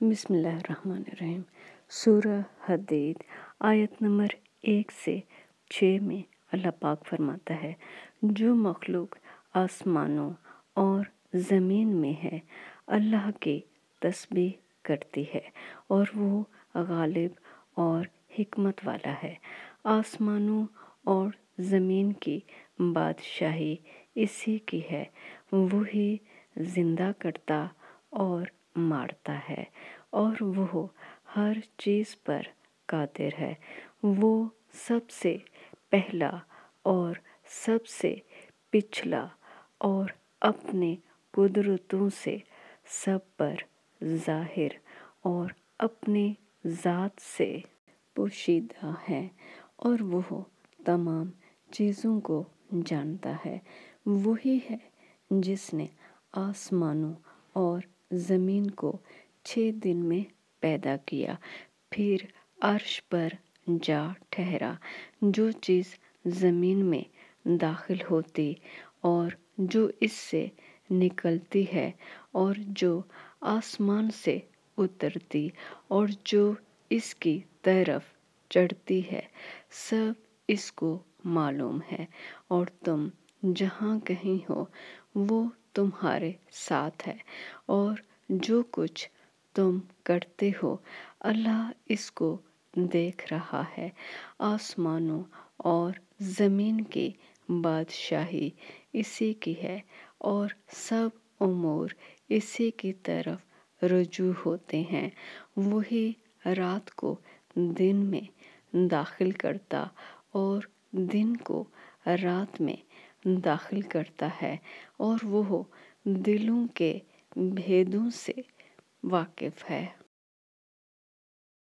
بسم اللہ الرحمن الرحیم۔ سورہ حدید آیت نمبر 1 سے 6 میں اللہ پاک فرماتا ہے، جو مخلوق آسمانوں اور زمین میں ہے اللہ کی تسبیح کرتی ہے اور وہ غالب اور حکمت والا ہے۔ آسمانوں اور زمین کی بادشاہی اسی کی ہے، وہی زندہ کرتا اور مارتا ہے اور وہ ہر چیز پر قادر ہے۔ وہ سب سے پہلا اور سب سے پچھلا اور اپنے قدرتوں سے سب پر ظاہر اور اپنی ذات سے پوشیدہ ہے، اور وہ تمام چیزوں کو جانتا ہے۔ وہی ہے جس نے آسمانوں اور زمین کو 6 دن میں پیدا کیا، پھر عرش پر جا ٹھہرا۔ جو چیز زمین میں داخل ہوتی اور جو اس سے نکلتی ہے اور جو آسمان سے اترتی اور جو اس کی طرف چڑھتی ہے، سب اس کو معلوم ہے، اور تم جہاں کہیں ہو وہ تمہارے ساتھ ہے، اور جو کچھ تم کرتے ہو اللہ اس کو دیکھ رہا ہے۔ آسمانوں اور زمین کی بادشاہی اسی کی ہے اور سب امور اسی کی طرف رجوع ہوتے ہیں۔ وہی رات کو دن میں داخل کرتا اور دن کو رات میں داخل کرتا ہے، اور وہ دلوں کے بھیدوں سے واقف ہے۔